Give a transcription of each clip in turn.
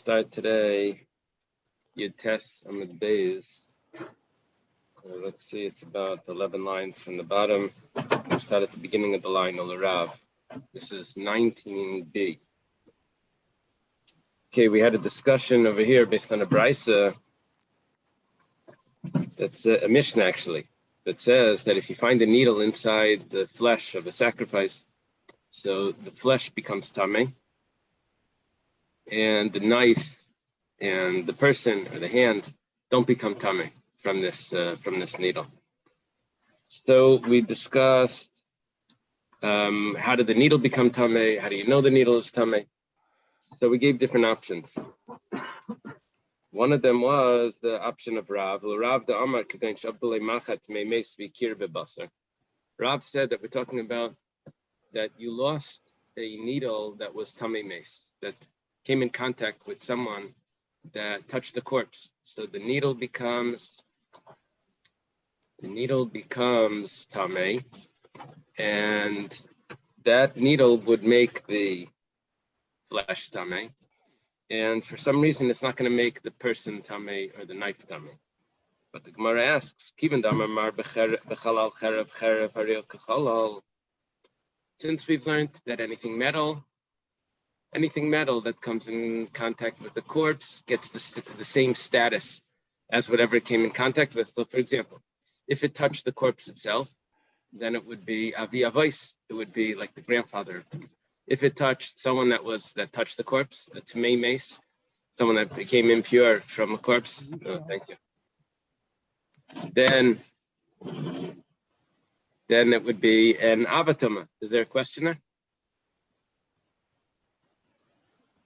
Start today. You test on the days. Let's see, it's about 11 lines from the bottom. We start at the beginning of the line, Olarav. This is 19b. Okay, we had a discussion over here based on a brisa. That's a Mishnah actually, that says that if you find a needle inside the flesh of a sacrifice, so the flesh becomes tameh, and the knife and the person or the hands don't become tameh from this needle. So we discussed how did the needle become tameh? How do you know the needle is tameh? So we gave different options. One of them was the option of Rav. Rav said that we're talking about that you lost a needle that was tameh mace, that came in contact with someone that touched the corpse. So the needle becomes tameh, and that needle would make the flesh tameh. And for some reason, it's not going to make the person tameh or the knife tameh. But the Gemara asks, since we've learned that anything metal that comes in contact with the corpse gets the same status as whatever it came in contact with. So, for example, if it touched the corpse itself, then it would be avi avos. It would be like the grandfather. If it touched someone that touched the corpse, a tamei mace, someone that became impure from a corpse. Oh, thank you. Then it would be an avatama. Is there a question there?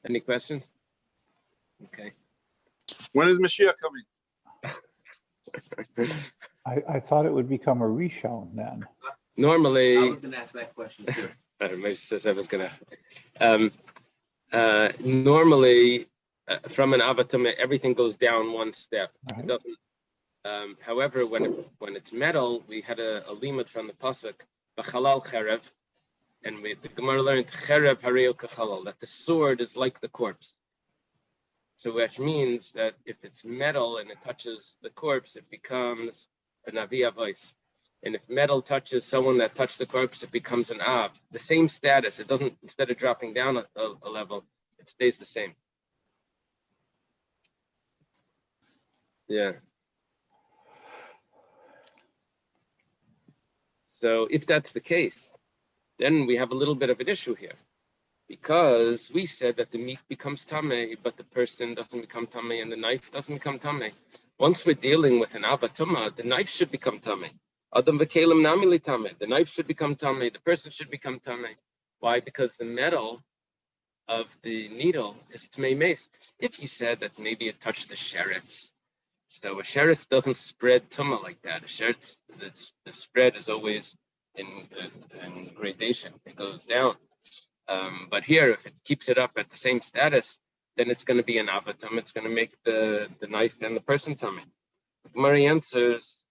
Any questions? Okay. When is Mashiach coming? I thought it would become a reshon then. Normally, I was going to ask that question too. Maybe says I was going to ask. Normally, from an avatama, everything goes down one step. Right. It doesn't. However, when it's metal, we had a limud from the pasuk, b'chalal cherev, and the Gemara learned cherev hareu kachalal, that the sword is like the corpse. So which means that if it's metal and it touches the corpse, it becomes an avi avos. And if metal touches someone that touched the corpse, it becomes an av. The same status. It doesn't, instead of dropping down a level, it stays the same. Yeah. So if that's the case, then we have a little bit of an issue here, because we said that the meat becomes tameh, but the person doesn't become tameh and the knife doesn't become tameh. Once we're dealing with an avatuma, the knife should become tameh. Adam v'kelim namili tameh. The knife should become tameh. The person should become tameh. Why? Because the metal of the needle is tameh mace. If he said that maybe it touched the sheretz, so a sheretz doesn't spread tumah like that. A sheretz, the spread is always in gradation. It goes down. But here, if it keeps it up at the same status, then it's going to be an avatum. It's going to make the knife and the person tameh. The Gemara answers.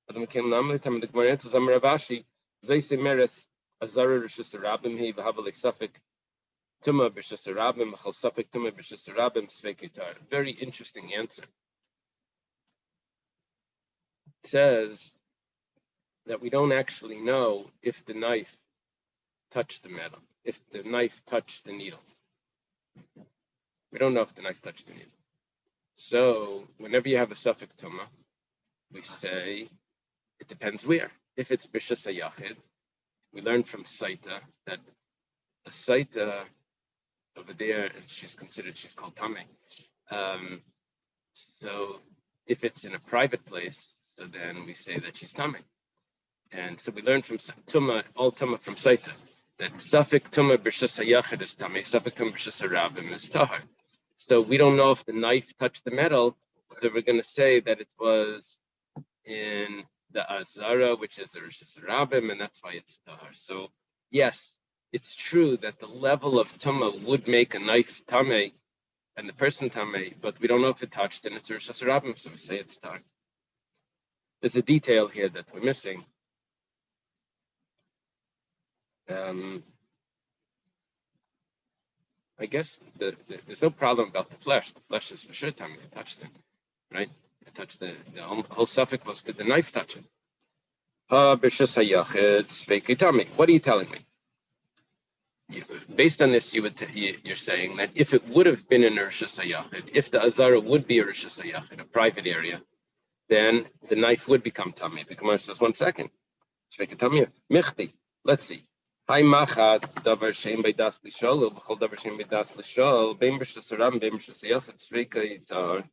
The Gemara answers. Amravashi zayse meres azara rishus rabim he v'havalei safek. Very interesting answer. It says that we don't actually know if the knife touched the metal, if the knife touched the needle. We don't know if the knife touched the needle. So whenever you have a suffix tuma, we say it depends where. If it's b'shus hayachid, we learn from Saita that a Saita over there, she's called tameh. So if it's in a private place, so then we say that she's tameh. And so we learn from all tuma from Saita, that safek tuma b'shus hayachid is tameh, safek tuma b'shus harabim is tahar. So we don't know if the knife touched the metal, so we're going to say that it was in the azara, which is a rishus harabim, and that's why it's tahar. So yes, it's true that the level of tumah would make a knife tameh and the person tameh, but we don't know if it touched, and it's a rishus harabim, so we say it's tahar. There's a detail here that we're missing. I guess there's no problem about the flesh. The flesh is for sure tummy. I touched it, right? I touched the whole suffix was, did the knife touch it? What are you telling me? Based on this, you're saying that if it would have been an Rishus HaYachid, if the Azara would be a Rishus HaYachid, a private area, then the knife would become tummy. The Gemara says, 1 second. Let's see. Hi machat davar shein beidas lishol b'chol davar shein beidas lishol beim b'shas haram beim b'shas hayachid tzvika yitar.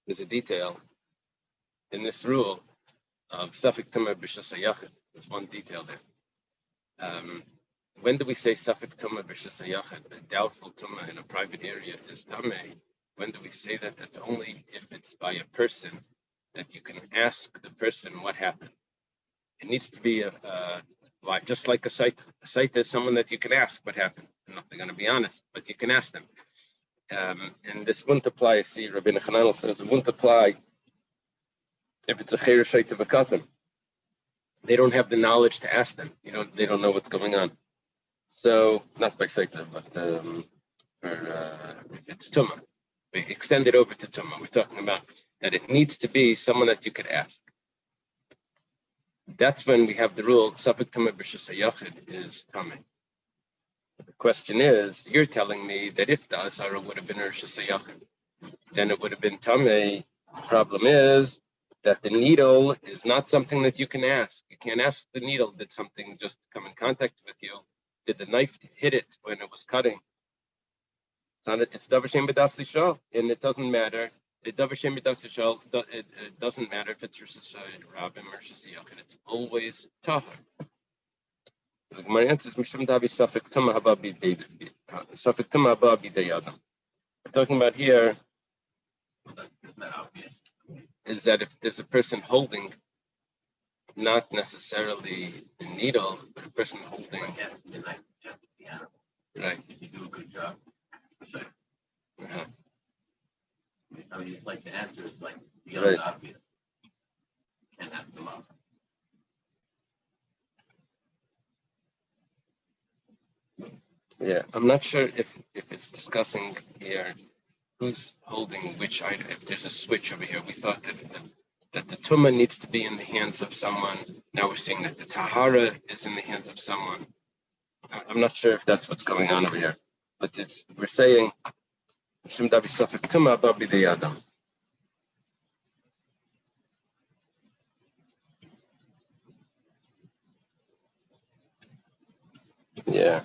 There's a detail in this rule of safek tumah b'shas hayachid. There's one detail there. When do we say safek tumah b'shas hayachid? A doubtful tumah in a private area is tamei. When do we say that? That's only if it's by a person that you can ask the person what happened. It needs to be just like a site. A site is someone that you can ask what happened. I'm not going to be honest, but you can ask them. And this wouldn't apply. See, Rabbi Nachanel says it wouldn't apply if it's a cheir shayt of a katam. They don't have the knowledge to ask them. They don't know what's going on. So not by Saita, but if it's Tumah, we extend it over to Tumah. We're talking about that it needs to be someone that you could ask. That's when we have the rule, Safek Tumah B'Shas HaYachid is Tameh. The question is, you're telling me that if the Azara would have been Rishus HaYachid, then it would have been Tameh. The problem is that the needle is not something that you can ask. You can't ask the needle, did something just come in contact with you? Did the knife hit it when it was cutting? It's davar shein beidas lishol, and it doesn't matter. Davar shein beidas lishol, it doesn't matter if it's Rishus Rabim or Rishus Yachid. It's always tahar. The Gemara answers, Mishum davi safek tumah haba bidei adam. We're talking about here is that if there's a person holding, not necessarily the needle, but a person holding, right? If you do a good job, sure. Uh-huh. I mean, it's like the answer is like the Right. obvious. You can't ask them out. Yeah, I'm not sure if it's discussing here who's holding which item. If there's a switch over here, we thought that the tumah needs to be in the hands of someone. Now we're saying that the tahara is in the hands of someone. I'm not sure if that's what's going on over here, but we're saying Shem davi safek tumah haba bidei adam. Yeah,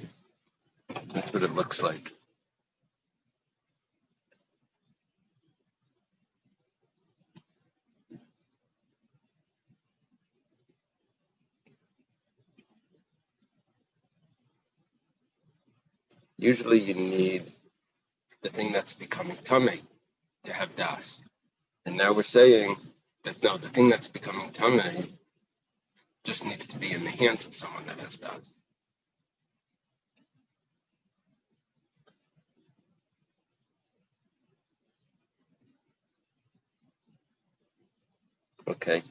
that's what it looks like. Usually you need the thing that's becoming tamei to have das. And now we're saying that no, the thing that's becoming tamei just needs to be in the hands of someone that has das. Okay.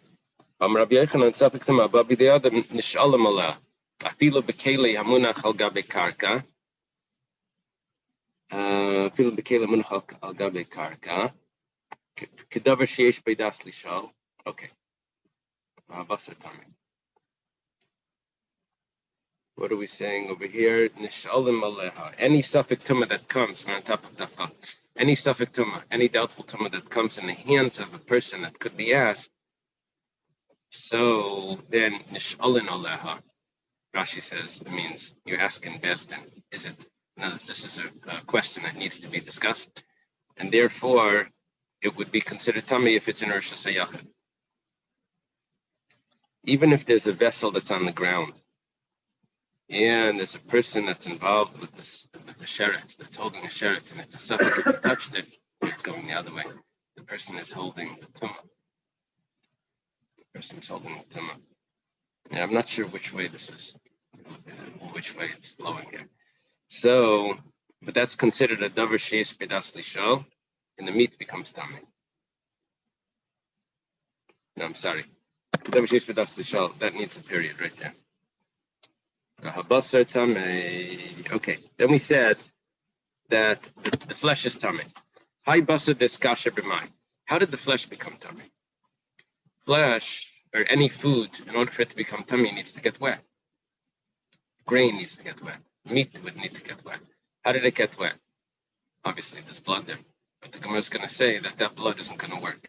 Rabbi Yochanan safek tumah haba bidei adam nishalam alah. Afilu bekeli hamunach al gabe karka. Afilu bekeli hamunach al gabe karka. Kedavar sheyesh beidas lishol. Okay. Basar tamei. What are we saying over here? Nishalim aleha. Any safek tumah that comes, we're on top of Daf, any safek tumah, any doubtful tumah that comes in the hands of a person that could be asked, so then nishalin aleha, Rashi says, it means you're asking Bezdin. Is it? No, this is a question that needs to be discussed, and therefore it would be considered tummy if it's in Rishus HaYachid. Even if there's a vessel that's on the ground, and there's a person that's involved with the sheret, that's holding a sheret, and it's a suffix, if you touched it, it's going the other way. The person is holding the tumah. The person is holding the tumah. And I'm not sure which way this is, which way it's flowing here. So, but that's considered a davar sheyesh beidas lishol, and the meat becomes tamei. No, I'm sorry. Davar sheyesh beidas lishol, that needs a period right there. Habasar tamei. Okay, then we said that the flesh is tamei. Hi basar deskasher b'mai. How did the flesh become tamei? Flesh, or any food, in order for it to become tamei, needs to get wet. Grain needs to get wet. Meat would need to get wet. How did it get wet? Obviously, there's blood there. But the Gemara is going to say that that blood isn't going to work.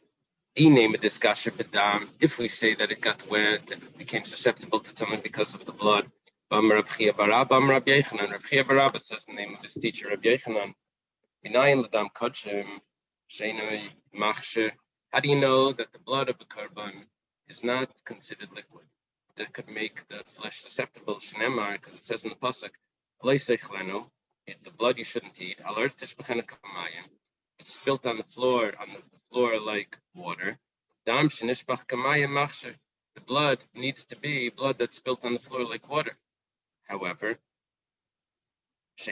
If we say that it got wet, that it became susceptible to tamei because of the blood. Reb Chia Barabba says the name of his teacher, Reb Yechanan. How do you know that the blood of a korban is not considered liquid? That could make the flesh susceptible, Shnemar, because it says in the pasuk, the blood you shouldn't eat. It's spilt on the floor like water. The blood needs to be blood that's spilt on the floor like water. However, if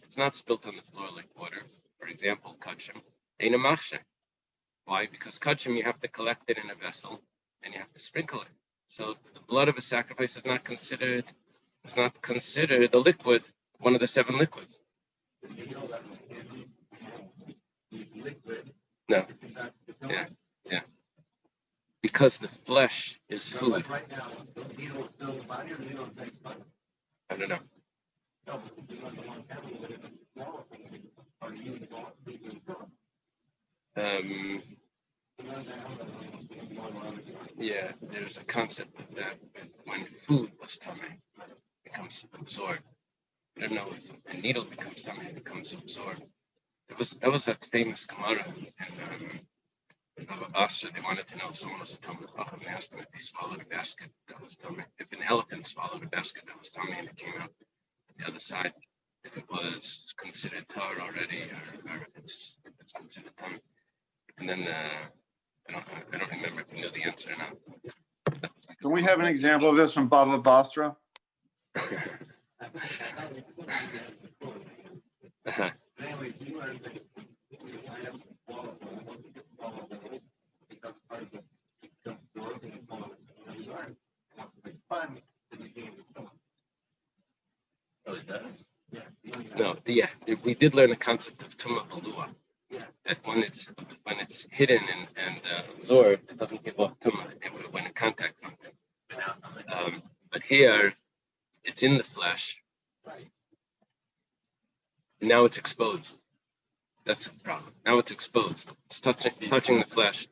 it's not spilt on the floor like water, for example, kachim, why? Because kachim you have to collect it in a vessel and you have to sprinkle it. So the blood of a sacrifice is not considered a liquid, one of the 7 liquids. No. Yeah. Because the flesh is food. I don't know. Yeah, there's a concept of that when food was tamei, it becomes absorbed. I don't know if a needle becomes tamei, it becomes absorbed. That was that famous Gemara in Baba Basra. They wanted to know if someone was a Talmud Chacham. They asked them if they swallowed a basket that was tamei. If an elephant swallowed a basket that was tamei and it came out the other side, if it was considered tar already, or if it's considered tamei. And then I don't remember if you know the answer or not. Can we have an example of this from Baba Basra? Uh-huh. No, yeah, we did learn a concept of tumah balua. That when it's hidden and absorbed, it doesn't give off tumah when it contacts something. But here, it's in the flesh. Now it's exposed. That's the problem. Now it's exposed. It's touching the flesh.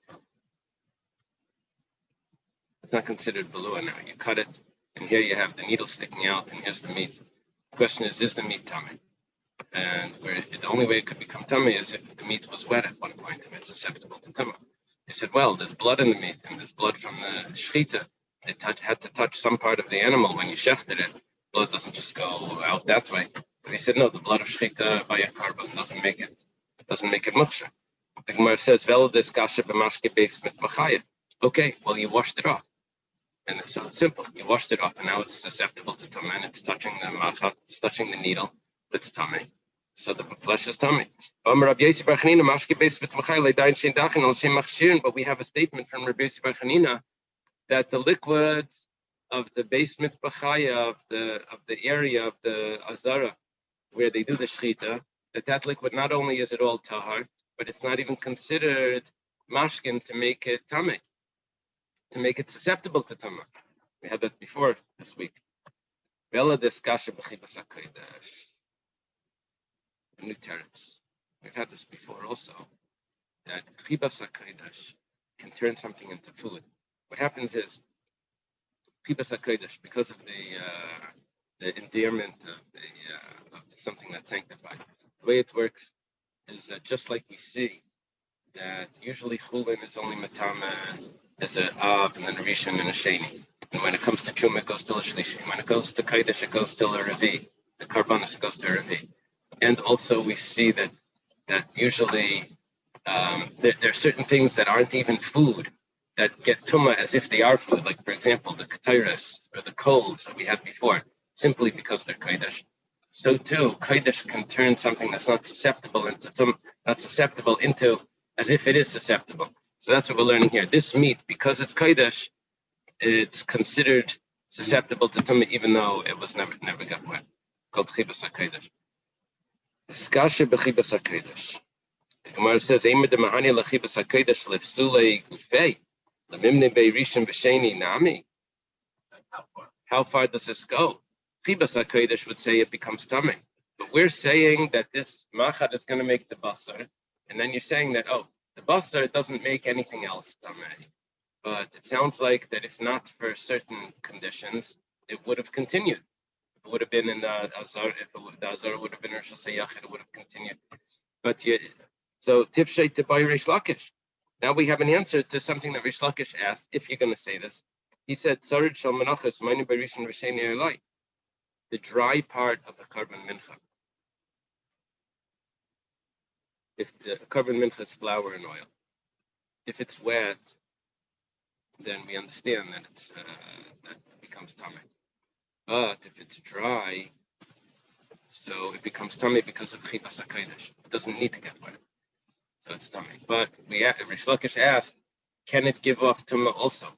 It's not considered balua now. You cut it, and here you have the needle sticking out, and here's the meat. The question is the meat tamei? And the only way it could become tamei is if the meat was wet at one point and it's susceptible to tumah. They said, well, there's blood in the meat, and there's blood from the shechita. It had to touch some part of the animal when you shechted it. Blood doesn't just go out that way. But he said, no, the blood of shechita by a korban doesn't make it muksha. The Gemara says, "Veladis kasha b'mashke beis mit machaya." Okay, well, you washed it off. And it's so simple. You washed it off, and now it's susceptible to tumah, and it's touching the machat, it's touching the needle. It's tamei. So the flesh is tamei. But we have a statement from Rabbi Yossi Bar Chanina that the liquids of the basement b'chaya of the area of the azara where they do the shechita, that liquid not only is it all tahar, but it's not even considered mashkin to make it tamei, to make it susceptible to tamah. We had that before this week. New teretz. We've had this before also, that chibas hakodesh can turn something into food. What happens is, chibas hakodesh, because of the endearment of something that's sanctified, the way it works is that just like we see that usually chulin is only matama as a av and then a rishon and a sheni, and when it comes to chum it goes till a shlishi. When it goes to kodesh it goes till a revi. The karbanos it goes to a revi. And also we see that usually there are certain things that aren't even food that get tumah as if they are food, like for example the ketairas or the coals that we had before, simply because they're kodesh. So too, kodesh can turn something that's not susceptible into tumah, not susceptible into as if it is susceptible. So that's what we're learning here. This meat, because it's kodesh, it's considered susceptible to tummy, even though it was never got wet. Called chibas hakodesh. Skasha b'chibas hakodesh. The Gemara says, "Eimed mahani lachibas hakodesh lefsulei gufei lemimne beirishim b'sheni nami." How far does this go? Chibas hakodesh would say it becomes tummy, but we're saying that this machad is going to make the basar, and then you're saying that the basar doesn't make anything else tummy. But it sounds like that if not for certain conditions, it would have continued. It would have been in the Azar, the Azar would have been Rosh Hashanah, it would have continued. But so Tifshay Tibai Reish Lakish. Now we have an answer to something that Reish Lakish asked, if you're going to say this. He said, Sarid Shal Menachas, Mainu Berishin Risheni Eloi. The dry part of the carbon mincha. If the carbon mincha is flour and oil, if it's wet, then we understand that that it becomes tummy. But if it's dry, so it becomes tummy because of chibas hakodesh. It doesn't need to get wet, so it's tummy. But Rish Lakish asked, can it give off tumah also?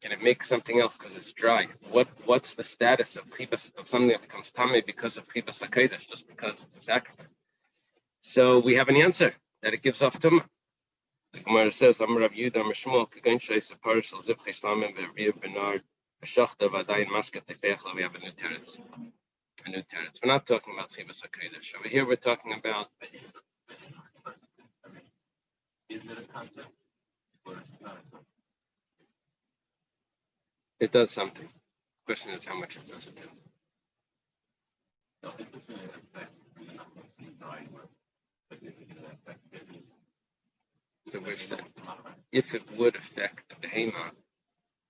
Can it make something else because it's dry? What's the status of chibas, of something that becomes tummy because of chibas hakodesh, just because it's a sacrifice? So we have an answer that it gives off tumah. The Gemara says, "Amar Rav Yehuda, Amar Shmuel, Kagan Shreis Parshal Zivchei Shlamim VeRiv Benar Shachta Vadayin Mashkat Tefechla." We have a new teretz. A new teretz. We're not talking about chibas hakodesh over here. We're talking about. Is it a concept? It does something. The question is how much it does do. So if it's going to affect the dry work, but is it going to affect business? So we're saying, if it would affect the behemoth,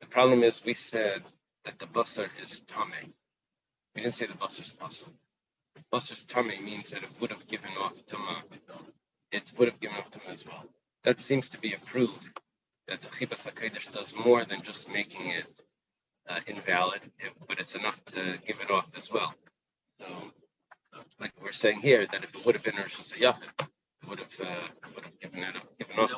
the problem is we said that the basar is tummy. We didn't say the basar is possible. Basar's tummy means that it would have given off tumah. It would have given off tumah as well. That seems to be a proof that the chibas hakodesh does more than just making it invalid, but it's enough to give it off as well. So, like we're saying here, that if it would have been Rosh Hashanah, it would have given off.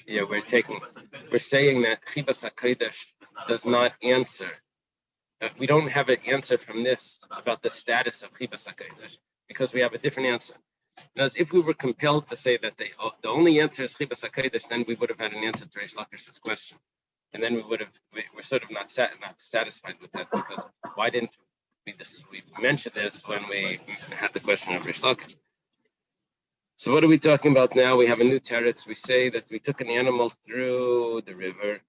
Yeah, we're saying that chibas hakodesh does not answer. We don't have an answer from this about the status of chibas hakodesh because we have a different answer. Because if we were compelled to say that the only answer is chibas hakodesh, then we would have had an answer to Reish Lakish's question, and then we're sort of not satisfied with that because why didn't we mentioned this when we had the question of Reish Lakish? So what are we talking about now? We have a new teretz. We say that we took an animal through the river,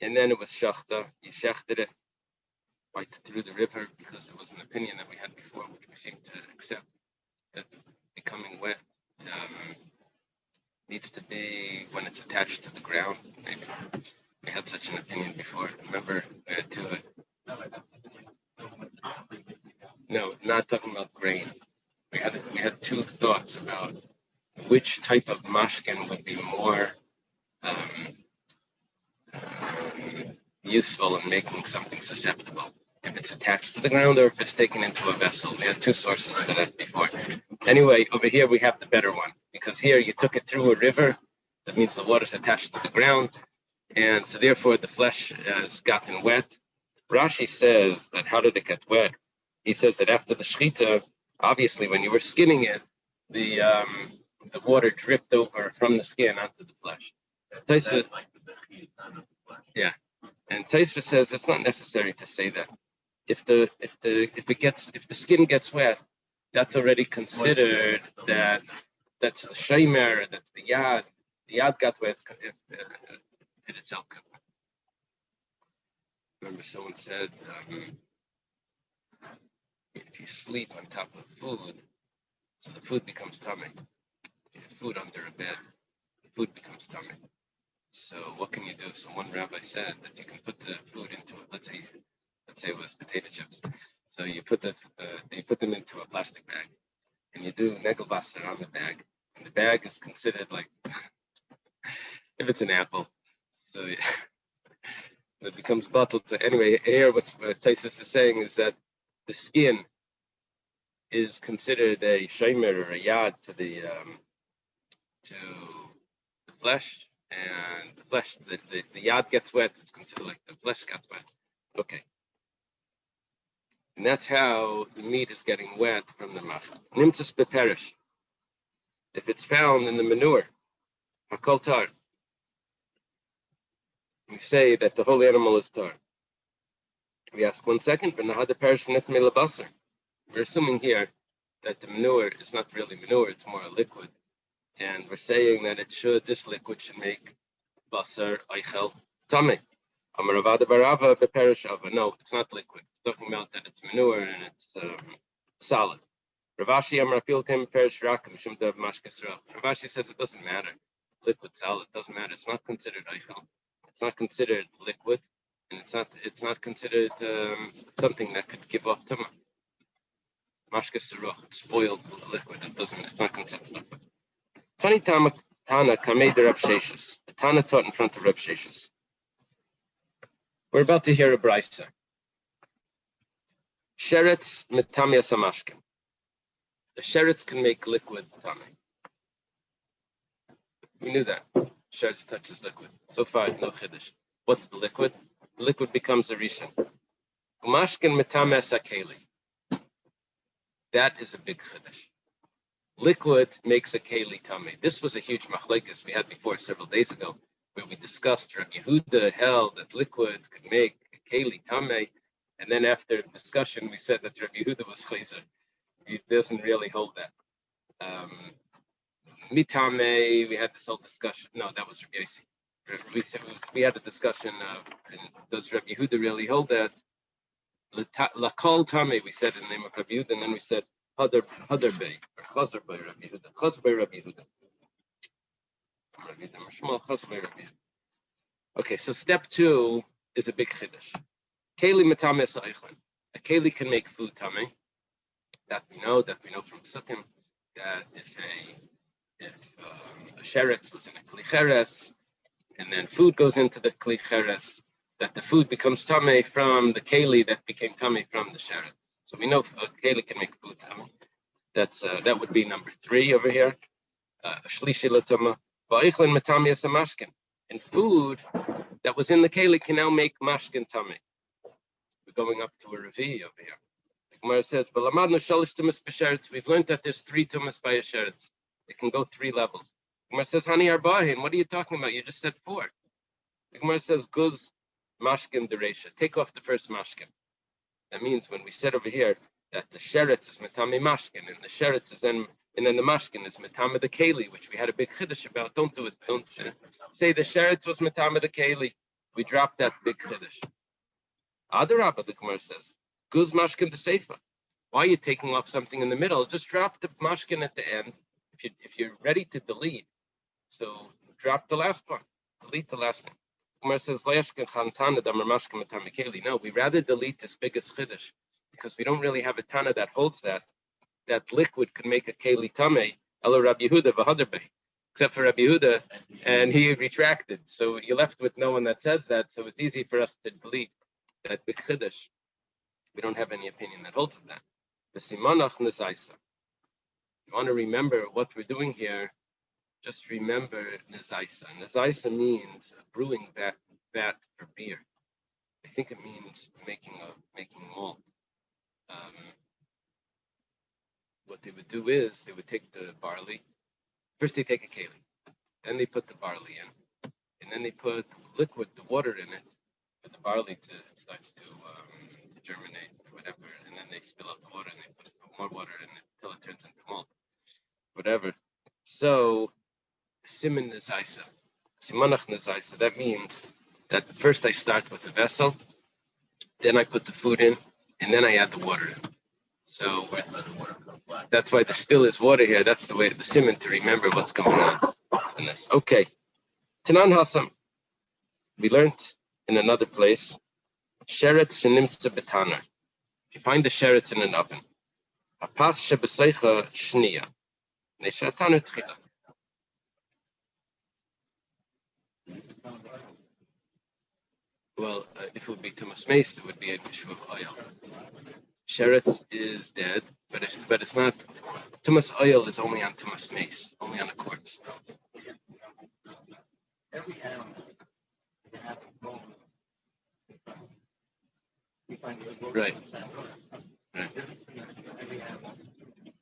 and then it was shachta. You shechted it right through the river because there was an opinion that we had before, which we seem to accept, that becoming wet needs to be when it's attached to the ground. Maybe we had such an opinion before. Remember, no, not talking about grain. We had two thoughts about which type of mashkin would be more useful in making something susceptible. If it's attached to the ground or if it's taken into a vessel. We had two sources for that before. Anyway, over here we have the better one because here you took it through a river. That means the water's attached to the ground. And so therefore the flesh has gotten wet. Rashi says that how did it get wet? He says that after the shechita, obviously when you were skinning it, the water dripped over from the skin onto the flesh. Yeah. And Taisva says it's not necessary to say that. If the skin gets wet, that's already considered that's the shaymer, that's the yad. The yad got wet it itself got wet. Remember someone said if you sleep on top of food, so the food becomes tummy. If you have food under a bed, the food becomes tummy. So what can you do? So one rabbi said that you can put the food into it. Let's say it was potato chips. So you put them into a plastic bag, and you do negel basar on the bag, and the bag is considered like if it's an apple. So yeah, it becomes bottled. Anyway, here what Taisus is saying is that the skin is considered a shaymer or a yad to the flesh. and the flesh, the yad gets wet, it's considered like the flesh got wet. Okay. And that's how the meat is getting wet from the machal. Nimtzas beperish. If it's found in the manure, hakol tar. We say that the whole animal is tar. We ask 1 second, but nahada perish nitme labasar. We're assuming here that the manure is not really manure, it's more a liquid. And we're saying that this liquid should make basar, eichel, tameh. Amaravada barava beperish ava. No, it's not liquid. It's talking about that it's manure and it's solid. Ravashi Amrafil came perish rakam shumdav mashkasra. Ravashi says it doesn't matter. Liquid, solid, doesn't matter. It's not considered eichel. It's not considered liquid, and it's not considered something that could give off tama. Mashkasra, it's spoiled liquid. It's not considered liquid. Tani Tana Kamei de Reb Sheshes. Tana taught in front of Reb Sheshes. We're about to hear a brisa. Sheretz mitamia samashkin. The sheretz can make liquid tame. We knew that. Sheretz touches liquid. So far, no chiddush. What's the liquid? The liquid becomes a rishon. Umashkin mitamia sakeli. That is a big chiddush. Liquid makes a keli tame. This was a huge machlekes we had before several days ago, where we discussed Rabbi Yehuda held that liquid could make a keli tame, and then after discussion we said that Rabbi Yehuda was chayzer. He doesn't really hold that. Mitame, we had this whole discussion. No, that was Rabbi Yossi. We had a discussion of does Rabbi Yehuda really hold that? Lakol tame, we said in the name of Rabbi Yehuda, and then we said Hadar Bey, or Chazer by Rabbi Yehuda. Chazer by Rabbi Yehuda. Okay, so step 2 is a big chiddush. Keli matame sa'ichlin. A keli can make food tame. That we know from Sukkim. That if a sheretz was in a kli cheres, and then food goes into the kli cheres, that the food becomes tame from the keli that became tame from the sheretz. So we know a keli can make food tame. That would be number 3 over here. Shlishi latama. Va'ichlin matame samashkin. And food that was in the keli can now make mashkin tame. We're going up to a revi over here. The Gemara says, "V'lamadnu shalish tumas b'sheretz." We've learned that there's 3 tumas by a sheretz. It can go 3 levels. The Gemara says, "Hani arbahin." What are you talking about? You just said 4. The Gemara says, "Guz mashkin deresha." Take off the first mashkin. That means when we said over here that the sheretz is metame mashkin, and the sheretz is then, and then the mashkin is metame the keli, which we had a big chiddush about. Don't do it. Don't say the sheretz was metame the keli. We dropped that big chiddush. Adarabba, the Gemara says, "Guz mashkin the seifa." Why are you taking off something in the middle? Just drop the mashkin at the end. If you're ready to delete, so drop the last part. Delete the last thing. Gemara says, no, we rather delete this biggest chiddush because we don't really have a tana that holds that liquid could make a keli tame, elo Rabbi Yehuda v'hadarbe, except for Rabbi Yehuda, and he retracted. So you're left with no one that says that, so it's easy for us to delete that big chiddush. We don't have any opinion that holds of that. The simanach nezaisa. You want to remember what we're doing here, just remember nezaisa. Nezaisa means a brewing vat for beer. I think it means making malt. What they would do is they would take the barley. First they take a keli, then they put the barley in, and then they put liquid, the water in it, for the barley starts to germinate or whatever, and then they spill out the water and they put more water in it until it turns into malt, whatever. So siman nezaisa, simanach nezaisa. That means that first I start with the vessel, then I put the food in, and then I add the water in. So that's why there still is water here. That's the way the siman to remember what's going on in this. Okay, Tanan Hasam. We learned in another place, sheretz shenimtza betaner. If you find the sheretz in an oven, hapas shebeseicha shniya, neshatanu tchila. Well, if it would be tumas meis, it would be an issue of oil. Sheretz is dead, but it's not. Tumas oil is only on tumas meis, only on a corpse. every animal that has a bone, we find the bone Right. Right. Every animal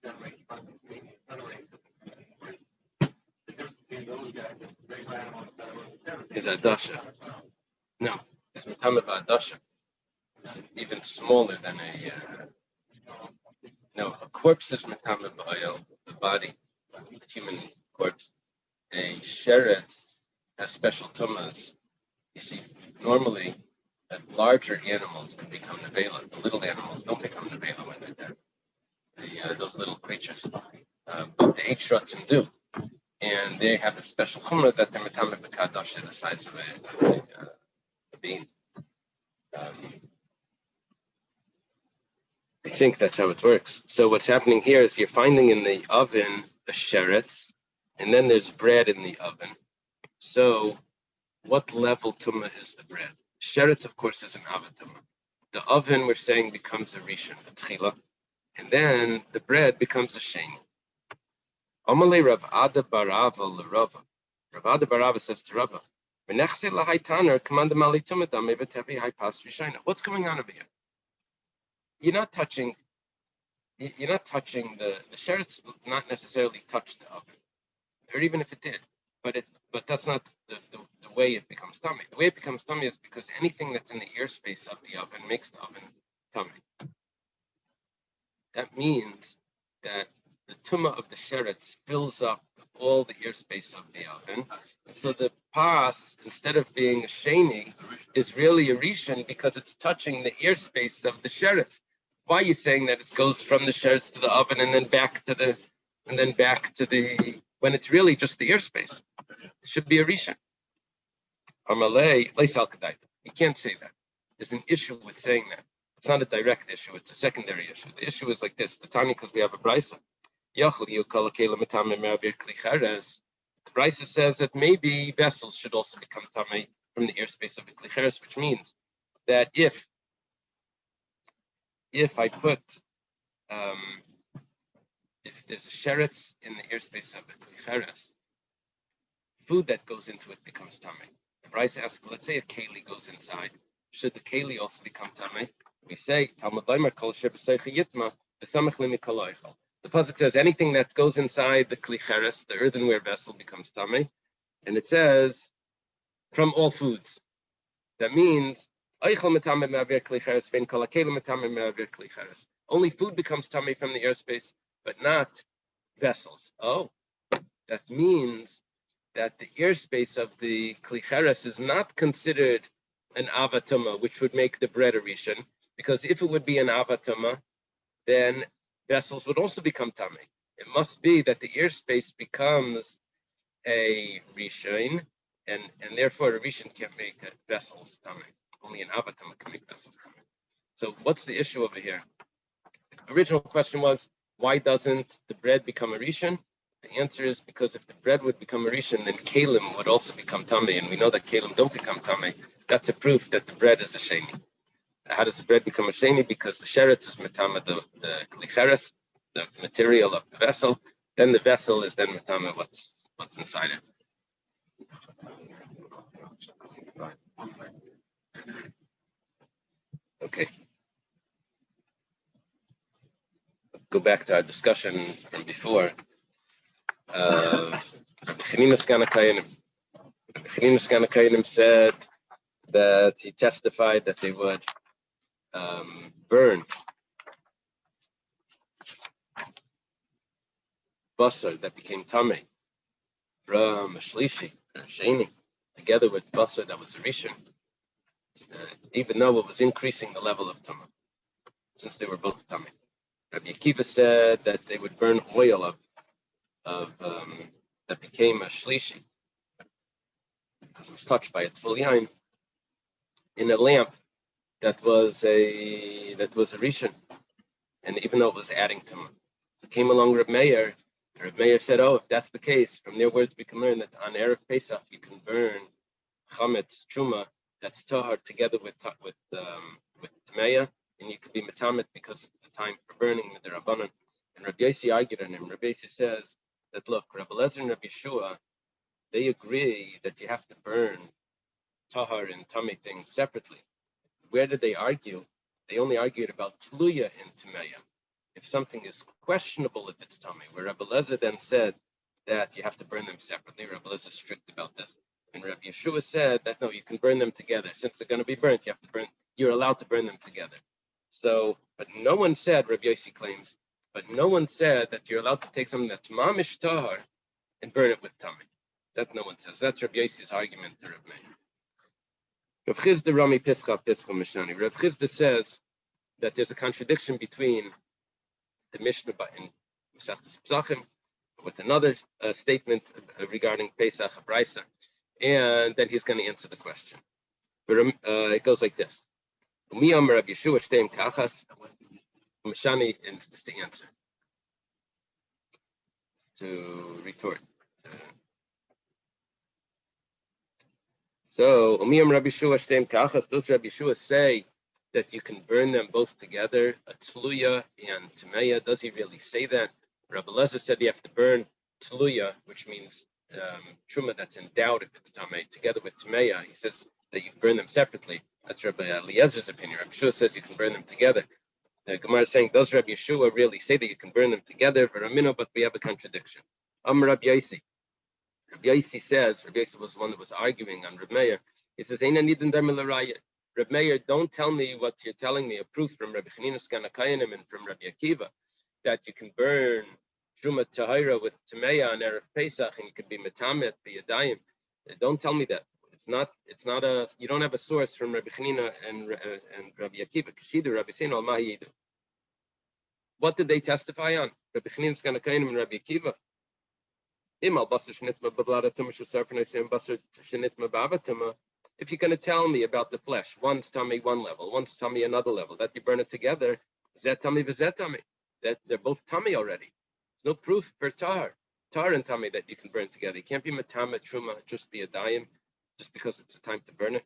separates from the difference between those guys and the regular animals Is Adasha. No, it's Matame Adasha. It's even smaller than no, a corpse is Matame Ba'ayel, the body, the human corpse. A sheretz has special tumas. You see, normally, larger animals can become nevela. The little animals don't become nevela when they're dead. Those little creatures. But the Eichshotzim do. And they have a special chumrah that they're Matame B'Kadosh in the size of a bean. I think that's how it works. So what's happening here is you're finding in the oven a sheretz, and then there's bread in the oven. So what level tumah is the bread? Sheretz, of course, is an avatuma. The oven, we're saying, becomes a rishon, a tchila, and then the bread becomes a sheni. Amalei Rav Ada Barava l'Rava. Rav Ada Barava says to Rava, what's going on over here? You're not touching the sheretz, not necessarily touch the oven, or even if it did, but that's not the way it becomes tummy. The way it becomes tummy is because anything that's in the airspace of the oven makes the oven tummy. That means that the tumah of the sheretz fills up all the airspace of the oven. And so the pas, instead of being a sheni, is really a rishon because it's touching the airspace of the sheretz. Why are you saying that it goes from the sheretz to the oven and then back to the when it's really just the airspace? It should be a rishon. You can't say that. There's an issue with saying that. It's not a direct issue, it's a secondary issue. The issue is like this. The Tani, because we have a brisa. The brisa says that maybe vessels should also become tamei from the airspace of the klicheres, which means that if I put if there's a sheretz in the airspace of the klicheres, food that goes into it becomes tamei. The brisa asks, let's say a keli goes inside. Should the keli also become tamei? We say, Talmud Leimer Kol Shebeseicha Yitma, Besamach Limikol Oichel. The pasuk says anything that goes inside the klicheres, the earthenware vessel, becomes tamei, and it says from all foods. That means only food becomes tamei from the airspace, but not vessels. Oh, that means that the airspace of the klicheres is not considered an avatuma, which would make the bread a rishon, because if it would be an avatuma, then vessels would also become tamei. It must be that the airspace becomes a rishon, and therefore a rishon can't make vessels tamei. Only an avatuma can make vessels tamei. So what's the issue over here? The original question was, why doesn't the bread become a rishon? The answer is because if the bread would become a rishon, then kalim would also become tamei, and we know that kalim don't become tamei. That's a proof that the bread is a sheni. How does the bread become a sheni? Because the sheretz is metama the klicheres, the material of the vessel. Then the vessel is then metama what's inside it. Okay. Go back to our discussion from before. Chininas Kanakayanim said that he testified that they would burn basar that became tamei from a shlishi, or a sheni, together with basar that was a rishon, even though it was increasing the level of tamei, since they were both tamei. Rabbi Akiva said that they would burn oil of that became a shlishi because it was touched by a tful yain in a lamp that was a rishon, and even though it was adding to them. So came along Reb Meir, and Reb Meir said, "Oh, if that's the case, from their words we can learn that on Erev Pesach you can burn chametz truma that's tahar together with tameya, and you could be metamet because it's the time for burning the rabbanon." And Rabbi Yossi argued on him. Rabbi Yossi says that look, Rabbi Lezer and Rabbi Yeshua, they agree that you have to burn tahar and tummy things separately. Where did they argue? They only argued about tluya and tameya. If something is questionable if it's tummy, where Rabbi Lezer then said that you have to burn them separately. Rabbi Lezer is strict about this. And Rabbi Yeshua said that no, you can burn them together. Since they're going to be burnt, you're allowed to burn them together. So, but no one said, Rabbi Yossi claims, but no one said that you're allowed to take something that's mamish tahar and burn it with tummy. That no one says. That's Rabbi Yossi's argument to Rabbi Meir. Rav Chizda Rami Pischa Mishani. Rav Chizda says that there's a contradiction between the Mishnah in Masechtas Pesachim with another statement regarding Pesach Brisa, and then he's going to answer the question. But it goes like this: Umiyam Rabbi Yeshua Shteim Kachas Mishani is the answer to retort. So Umiyam Rabbi Yeshua Shteim Kachas. Does Rabbi Yeshua say that you can burn them both together, a tluya and tameya? Does he really say that? Rabbi Lezer said you have to burn tluya, which means truma that's in doubt if it's tamei, together with tameya. He says that you can burn them separately. That's Rabbi Eliezer's opinion. Rabbi Yeshua says you can burn them together. The Gemara is saying, does Rabbi Yeshua really say that you can burn them together? But we have a contradiction. Rabbi Yossi. Rabbi Yossi says, Rabbi Yossi was the one that was arguing on Rabbi Meir. He says, Reb Meir, don't tell me what you're telling me, a proof from Rabbi Chanina Skanakayanim and from Rabbi Akiva, that you can burn Truma Tahira with Tameya on Erev Pesach and you could be Metamet, be Yadayim. Don't tell me that. It's not you don't have a source from Rabbi Chanina and Rabbi Akiva. Kashidu, Rabbi Sino, Mahiyidu. What did they testify on? Rabbi Chanina Skanakayanim and Rabbi Akiva. Imal Basar Shnitma Bablada Tumah Shasarfanayim Basar Shnitma Bavatuma. If you're going to tell me about the flesh, one's tummy one level, one's tummy another level, that you burn it together, zet tummy v'zet tummy, that they're both tummy already. There's no proof per tar and tummy that you can burn together. You can't be matama truma, just be a dayim, just because it's a time to burn it.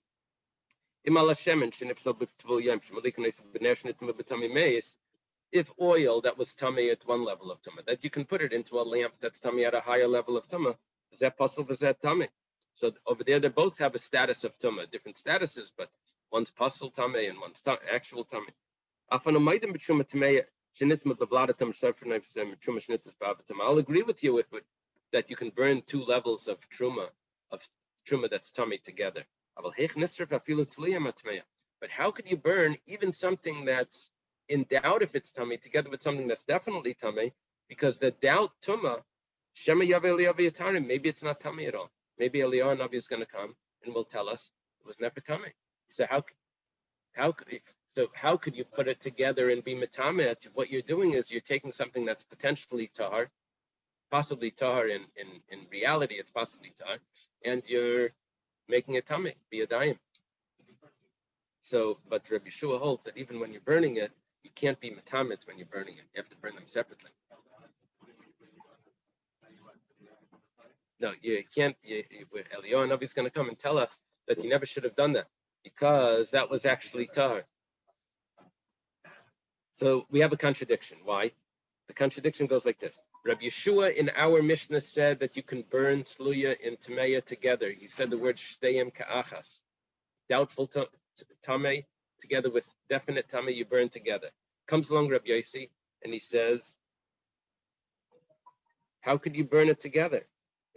If oil that was tummy at one level of tumah, that you can put it into a lamp that's tummy at a higher level of tumah, is that possible? Is that tummy? So over there, they both have a status of tumah, different statuses, but one's pasul tameh and one's actual tameh. I'll agree with you with that you can burn two levels of truma that's tummy together. But how could you burn even something that's in doubt if it's tummy together with something that's definitely tummy? Because the doubt tumah, maybe it's not tummy at all. Maybe Eliyahu Navi is going to come and will tell us it was never tummy. So how could you put it together and be metamet? What you're doing is you're taking something that's potentially tahar, possibly tahar in reality, it's possibly tahar, and you're making it tummy, be a dayim. So, but Rabbi Yeshua holds that even when you're burning it, you can't be metamet when you're burning it. You have to burn them separately. No, you can't. Eliyahu Navi is going to come and tell us that you never should have done that because that was actually tahar. So we have a contradiction. Why? The contradiction goes like this. Rabbi Yeshua in our Mishnah said that you can burn tluya and tameya together. He said the word shteim ka'achas. Doubtful tameh together with definite tameh, you burn together. Comes along Rabbi Yossi and he says, how could you burn it together?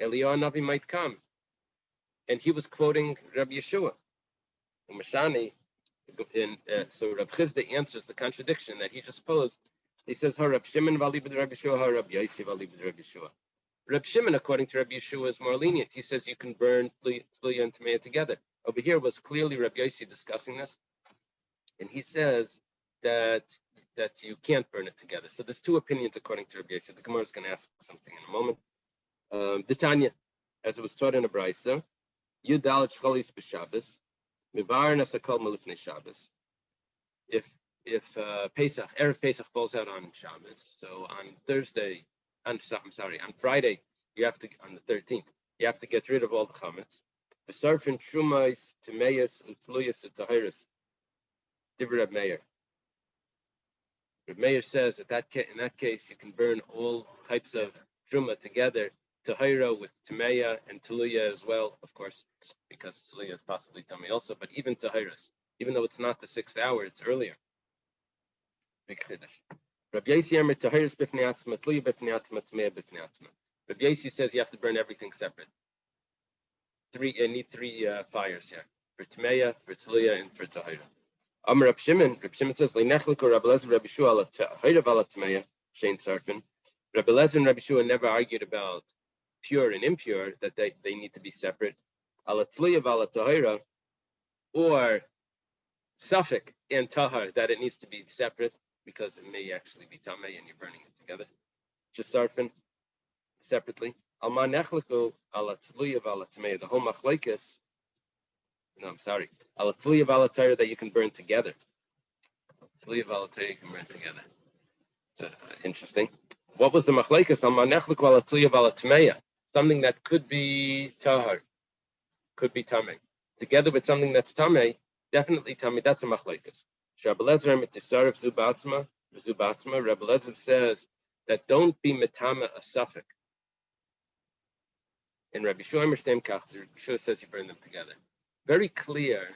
Eliyahu Navi might come. And he was quoting Rabbi Yeshua. So Rav Chizda answers the contradiction that he just posed. He says, Rav Shimon valibid Rabbi Yeshua, Rav Yossi valibid Rabbi Yeshua. Rav Shimon, according to Rabbi Yeshua, is more lenient. He says you can burn tluya and tameya together. Over here was clearly Rabbi Yossi discussing this. And he says that you can't burn it together. So there's two opinions according to Rabbi Yossi. The Gemara is going to ask something in a moment. The Tanya, as it was taught in a brisa, Yudal Shcholis b'Shabbos, Mivar Nasakol Malifnei Shabbos. If Pesach, Erev Pesach falls out on Shabbos, so on Friday, you have to, on the 13th, you have to get rid of all the chametz. B'sarfin Trumais, Timeyas, and Tluyas, and Tahiris. Divrei Reb Meir. Reb Meir says in that case, you can burn all types of truma together Tahira with Tameya and Taluya as well, of course, because Taluya is possibly Tamei also, but even Tahiras, even though it's not the 6th hour, it's earlier. Big Chiddush. Rabbi Yossi Amar Tahiras b'fnei atzma, Taluya b'fnei atzma, Tameya b'fnei atzma. Rabbi Yossi says you have to burn everything separate. You need 3 fires here, for Tameya, for Taluya, and for Tahira. Amar Rab Shimon says, Le'nechliku Rabbi Lezer Rabbi Shua ala Tahira v'ala Tameya, shein tzarfin. Rabbi Lezer and Rabbi Shua never argued about pure and impure, that they need to be separate. Ala Taluya v'ala Tahira, or Suffolk and Tahar, that it needs to be separate, because it may actually be Tamei and you're burning it together. Jesarfin, separately. Alma nechliku ala Taluya v'ala Tameya, the whole machlekes. No, I'm sorry. Ala Taluya v'ala Tahira, that you can burn together. Taluya v'ala Tahira, you can burn together. It's interesting. What was the machlekes? Alma nechliku ala Taluya v'ala Tameya, something that could be Tahar, could be Tamei, together with something that's Tamei, definitely Tamei. That's a machlekes. Rabbi Lezer mitisarif zubatzma. Rabbi Lezer says that don't be metama a suffix. And Rabbi Shua Stem Kach, Rabbi Shua says you burn them together. Very clear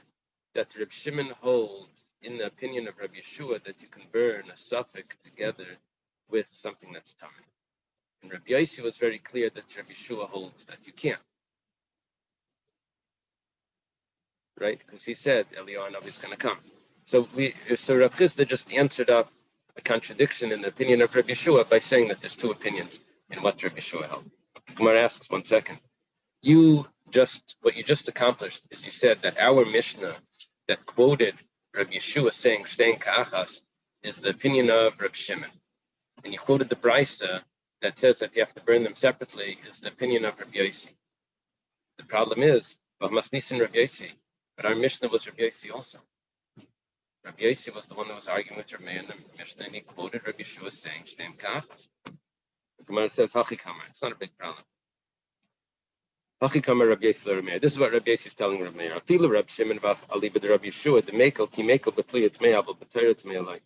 that Rabbi Shimon holds, in the opinion of Rabbi Yeshua, that you can burn a suffix together with something that's tamei. And Rabbi Yossi was very clear that Rabbi Yeshua holds that you can't. Right? Because he said Eliyahu is going to come. So Rav Chisda just answered up a contradiction in the opinion of Rabbi Yeshua by saying that there's 2 opinions in what Rabbi Yeshua held. Gemara asks, 1 second. What you just accomplished is you said that our Mishnah that quoted Rabbi Yeshua saying "Shtein ka'achas" is the opinion of Rabbi Shimon, and you quoted the Brisa that says that you have to burn them separately is the opinion of Rabbi Yossi. The problem is, Masnisin Rabbi Yossi, but our Mishnah was Rabbi Yossi also. Rabbi Yossi was the one that was arguing with Rabbi Meir in the Mishnah, and he quoted Rabbi Yeshua saying "Shtein ka'achas." The Gemara says "Hachi kamar." It's not a big problem. Hachi kamar Rabbi Yossi Rabbi Meir. This is what Rabbi Yossi is telling Rabbi Meir. Afilu Rabbi Shimon v'af ali b'd Rabbi Yeshua the mekel ki mekel b'tliya tmei abel b'tayra tmei alai.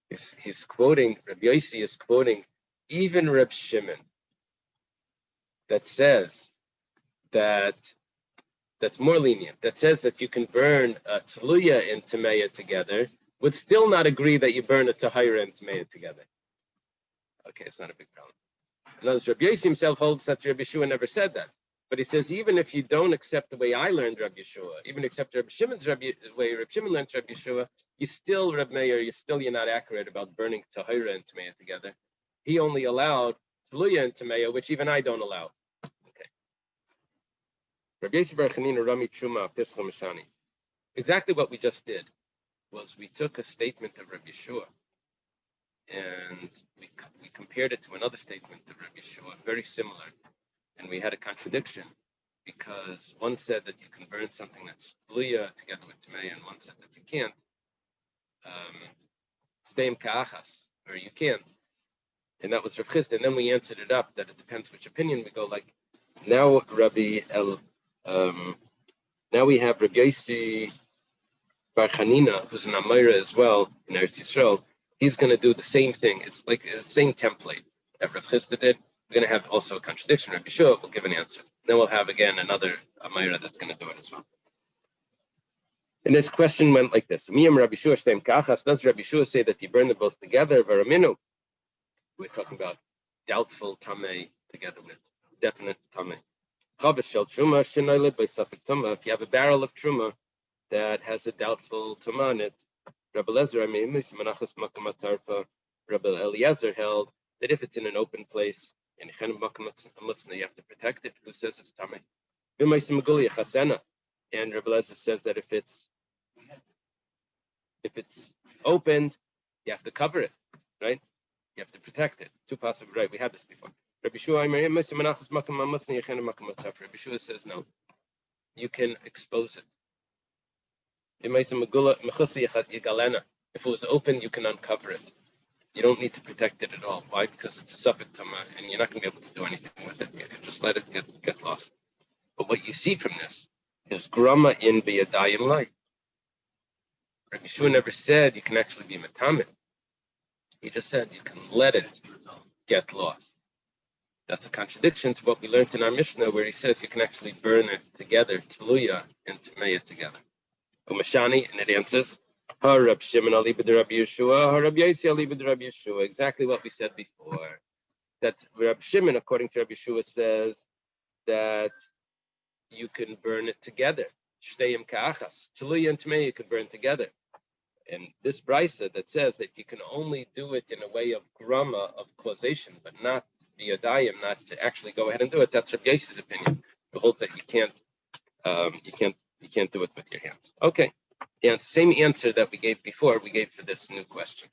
He's quoting, Rabbi Yossi is quoting even Rabbi Shimon that says that's more lenient, that says that you can burn a Taluya and Tameya together, would still not agree that you burn a Tahira and Tameya together. Okay, it's not a big problem. In other words, Rabbi Yossi himself holds that Rabbi Yeshua never said that. But he says, even if you don't accept the way I learned Rabbi Yeshua, even accept Rabbi Shimon's way Rabbi Shimon learned Rabbi Yeshua, you still, Rabbi Meir, you're not accurate about burning Tahira and Tameya together. He only allowed Taluya and Tameya, which even I don't allow. Rabbi Yossi Bar Chanina Rami Truma Pischa Mishani. Exactly what we just did was we took a statement of Rabbi Yeshua and we compared it to another statement of Rabbi Yeshua, very similar, and we had a contradiction because one said that you can burn something that's Taluya together with Tameya, and one said that you can't. Shteim ka'achas, or you can't. And that was Rav Chisda. And then we answered it up that it depends which opinion. We go like, now now we have Rabbi Yossi Bar Chanina, who's an Amira as well in Eretz Yisrael. He's going to do the same thing. It's like the same template that Rav Chisda did. We're going to have also a contradiction. Rabbi Yeshua will give an answer. Then we'll have again another Amira that's going to do it as well. And this question went like this: Miyam Rabbi Yeshua Shteim Kachas. Does Rabbi Yeshua say that you burn them both together? Varaminu. We're talking about doubtful tamei together with definite tamei. If you have a barrel of truma that has a doubtful tuma in it, Rabbi Eliezer held that if it's in an open place in you have to protect it. Who says it's tamei? And Rabbi Eliezer says that if it's opened, you have to cover it, right? You have to protect it. 2 possible, right? We had this before. Rabbi Yeshua says no. You can expose it. If it was open, you can uncover it. You don't need to protect it at all. Why? Because it's a suffix tama, and you're not going to be able to do anything with it. You just let it get lost. But what you see from this is grama in biyadayim light. Rabbi Yeshua never said you can actually be metamim. He just said you can let it get lost. That's a contradiction to what we learned in our Mishnah, where he says you can actually burn it together, Tluya and Tameya together. Umashani, and it answers, Rab Shimon Alibid Rabbi Yeshua, Rab Yosi Alibid Rabbi Yeshua. Exactly what we said before. That Rab Shimon, according to Rabbi Yeshua, says that you can burn it together. Shteim ka'achas. Tluya and Tameya you can burn together. And this brisa that says that you can only do it in a way of grama, of causation, but not biyadayim, not to actually go ahead and do it. That's Rabbi Yosef's opinion. It holds that you can't do it with your hands. Okay. Yeah, same answer that we gave before, we gave for this new question.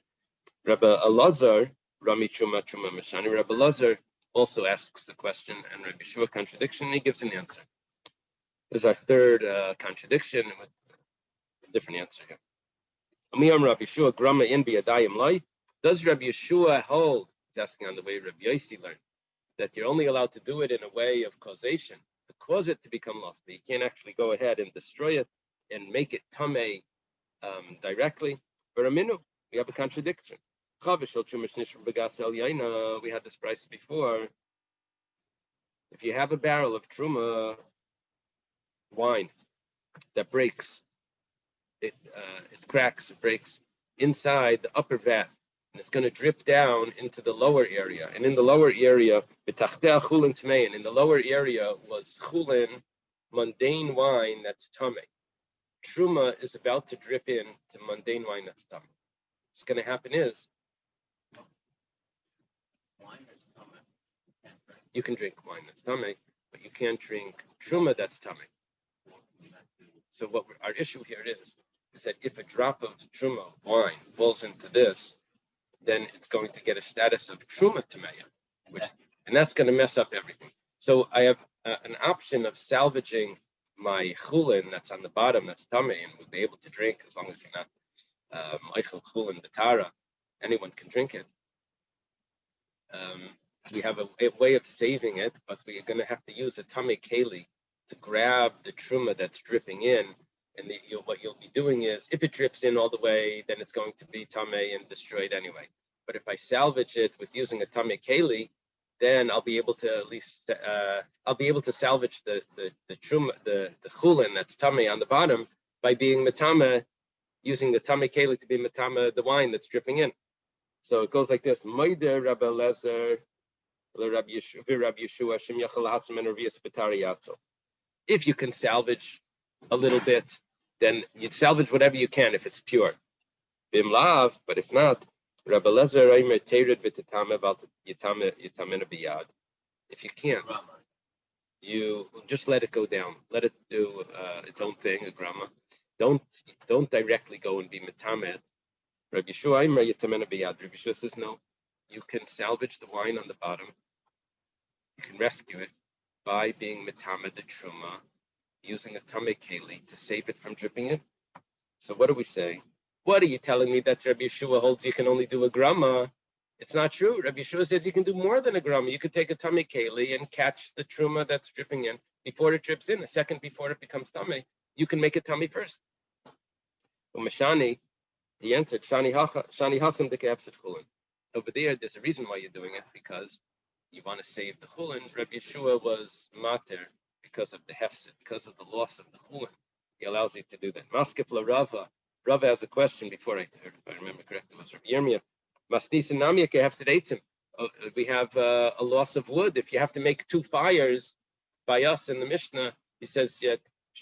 Rabbi Elazar, Rami Truma Truma Mashani, Rabbi Elazar also asks the question, and Rabbi Yeshua contradiction, and he gives an answer. This is our third contradiction with a different answer here. Amiyam Rabbi Yeshua grama in biyadayim lai. Does Rabbi Yeshua hold? He's asking on the way Rabbi Yosi learned that you're only allowed to do it in a way of causation to cause it to become lost. But you can't actually go ahead and destroy it and make it tamei directly. For a minute, we have a contradiction. We had this price before. If you have a barrel of truma wine that breaks, it cracks, it breaks inside the upper vat, and it's going to drip down into the lower area. And in the lower area, in the lower area was chulin, mundane wine that's tamei. Truma is about to drip in to mundane wine that's tamei. What's going to happen is you can drink wine that's tamei, but you can't drink truma that's tamei. So what our issue here is that if a drop of truma wine falls into this, then it's going to get a status of truma tameya, and that's going to mess up everything. So I have an option of salvaging my chulin that's on the bottom, that's tamei, and we'll be able to drink as long as you're not eichel chulin betara. Anyone can drink it. We have a way of saving it, but we're going to have to use a tamei keli to grab the truma that's dripping in. And what you'll be doing is, if it drips in all the way, then it's going to be tamei and destroyed anyway. But if I salvage it with using a tamei keli, then I'll be able to at least salvage the truma, the chulin that's tamei on the bottom by being matama, using the tamei keli to be matama the wine that's dripping in. So it goes like this: Moider Rabbi Elazar, Rabbi Yeshua, Shem Yachal Hatzim and Ravias B'Tari Yatzel. If you can salvage a little bit, then you'd salvage whatever you can if it's pure. Bim lav, but if not, Rabbi Elazar Aimer Teirid B'Tetame about Yitamena Biyad. If you can't, you just let it go down. Let it do its own thing, a grama. Don't directly go and be metamed. Rabbi Yeshua Aimer Yitamena Biyad. Rabbi Yeshua says no. You can salvage the wine on the bottom. You can rescue it by being metamed the truma, using a tamei keli to save it from dripping in. So what do we say? What are you telling me that Rabbi Yeshua holds you can only do a grama? It's not true. Rabbi Yeshua says you can do more than a grama. You could take a tamei keli and catch the truma that's dripping in before it drips in, a second before it becomes tamei. You can make it tamei first. Umashani, he answered, Shani hasam de ke'epset chulin. Over there's a reason why you're doing it, because you want to save the chulin. Rabbi Yeshua was mater because of the hefset, because of the loss of the chulin. He allows you to do that. Maskef la Rava. Rava has a question before I heard, if I remember correctly, it was Rabbi Yirmiyah. Masnis and namya ke hefset eitzim. We have a loss of wood. If you have to make two fires, by us in the Mishnah, he says yet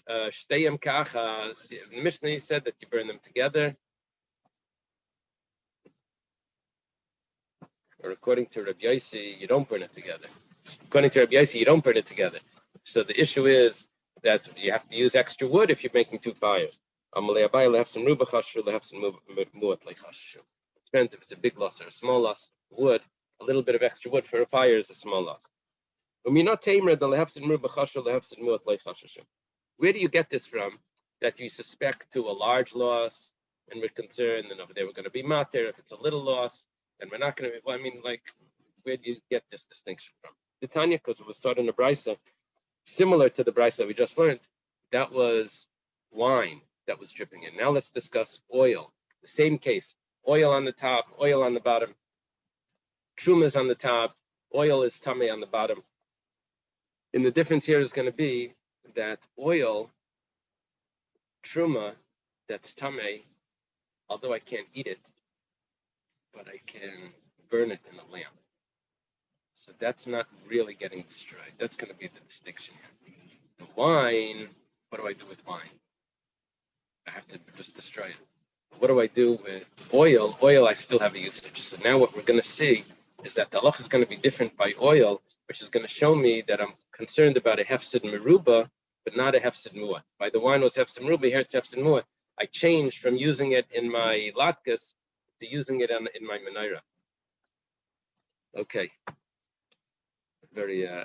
shteyem kachas. In the Mishnah, he said that you burn them together. Or according to Rabbi Yosi, you don't burn it together. According to Rabbi Yosi, you don't burn it together. So the issue is that you have to use extra wood if you're making two fires. Depends if it's a big loss or a small loss. Wood, a little bit of extra wood for a fire is a small loss. Where do you get this from? That you suspect to a large loss and we're concerned, and over there we're going to be mater. If it's a little loss, and we're not going to, where do you get this distinction from? The Tanya, because it was taught in the Brisa, similar to the Brisa that we just learned, that was wine that was dripping in. Now let's discuss oil. The same case, oil on the top, oil on the bottom. Truma's on the top, oil is tamei on the bottom. And the difference here is going to be that oil, truma, that's tamei, although I can't eat it, but I can burn it in a lamp. So that's not really getting destroyed. That's going to be the distinction here. The wine, what do I do with wine? I have to just destroy it. What do I do with oil? Oil, I still have a usage. So now what we're going to see is that the halacha is going to be different by oil, which is going to show me that I'm concerned about a hefsid meruba, but not a hefsid muat. By the wine was hefsid meruba, here it's hefsid muat. I changed from using it in my latkes to using it in my menorah. Okay. Very yeah,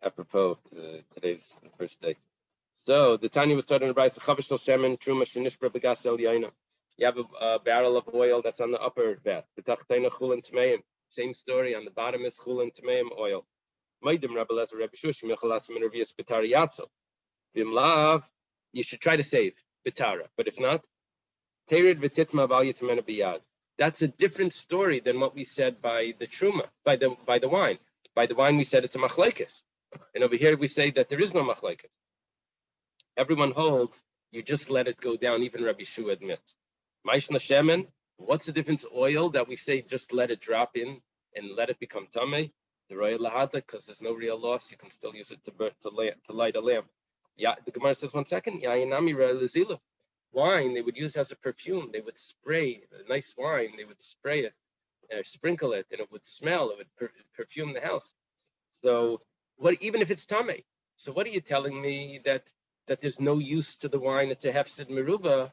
apropos to today's first day. So the Tanya was taught in the Brayso, Chavish Shemen Truma Shenishbra Begas El Yaina. You have a barrel of oil that's on the upper vat. B'tachteina Chulin Tmeim. Same story. On the bottom is Chulin Tmeim oil. Maidim Rabbi Lezer Rabbi Shushim Yechalatz Min Revius B'tari Yatzel. B'imlav, you should try to save B'tara, but if not, Terid V'titma Val Yitamena B'yad. That's a different story than what we said by the truma, by the wine. By the wine, we said it's a machlekes, and over here we say that there is no machlekes. Everyone holds you just let it go down. Even Rabbi Shua admits. Ma'ishna shemen. What's the difference? Oil that we say just let it drop in and let it become tamei. The royal lahada, because there's no real loss. You can still use it to light a lamp. Yeah, the Gemara says 1 second. Ya'inami re'elaziluf. Wine they would use as a perfume. They would spray a nice wine. They would spray it, sprinkle it, and it would smell. It would perfume the house. So what? Even if it's tamei. So what are you telling me that there's no use to the wine? It's a hefsid meruba.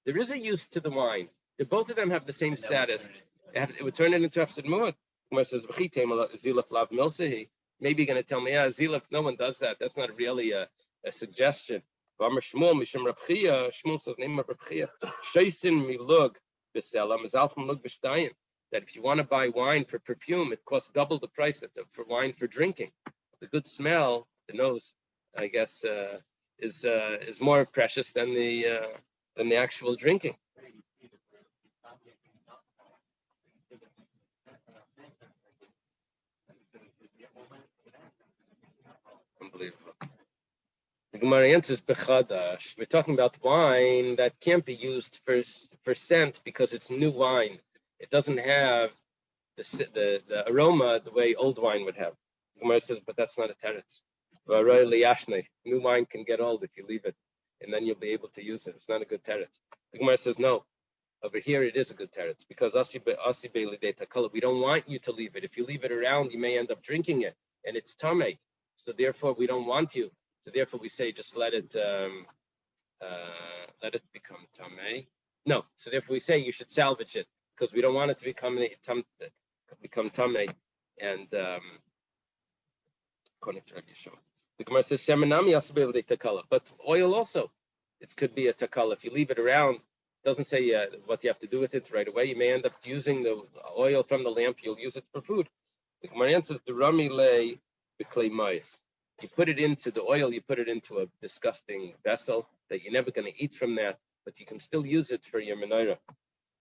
There is a use to the wine. Both of them have the same status. It would turn it into hefsid muat. Gemara says zilaf lav milsehi. Maybe you're going to tell me, yeah, zilaf. No one does that. That's not really a suggestion. Shmuel says, name of Reb Chia, Sheisin milug b'selam is alf milug b'shtayim. That if you want to buy wine for perfume, it costs double the price for wine for drinking. The good smell, the nose, I guess, is more precious than the actual drinking. Unbelievable. The Gemara answers bechadash. We're talking about wine that can't be used for scent because it's new wine. It doesn't have the aroma the way old wine would have. The Gemara says, but that's not a teretz. New wine can get old if you leave it, and then you'll be able to use it. It's not a good teretz. The Gemara says, no. Over here it is a good teretz because we don't want you to leave it. If you leave it around, you may end up drinking it, and it's tamei. So therefore, we don't want you. So therefore, we say just let it become tamei. No. So therefore, we say you should salvage it because we don't want it to become tamei. And according to Rabbi Yeshua, the Gemara says shemenami has to be able to takala, but oil also, it could be a takala. If you leave it around, it doesn't say what you have to do with it right away. You may end up using the oil from the lamp. You'll use it for food. The Gemara says the rami lay b'klei mayis. You put it into the oil, you put it into a disgusting vessel that you're never going to eat from that, but you can still use it for your menorah.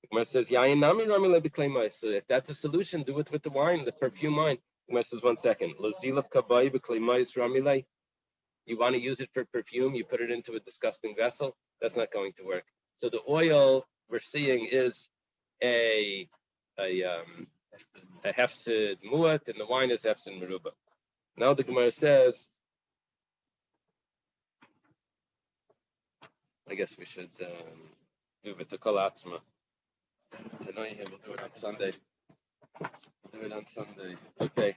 The Gemara says, so if that's a solution, do it with the wine, the perfume wine. The Gemara says, 1 second. You want to use it for perfume, you put it into a disgusting vessel, that's not going to work. So the oil we're seeing is a hefsid muat, and the wine is hefsid meruba. Now the Gemara says, I guess we should do it to kol atzma. We'll do it on Sunday. Okay.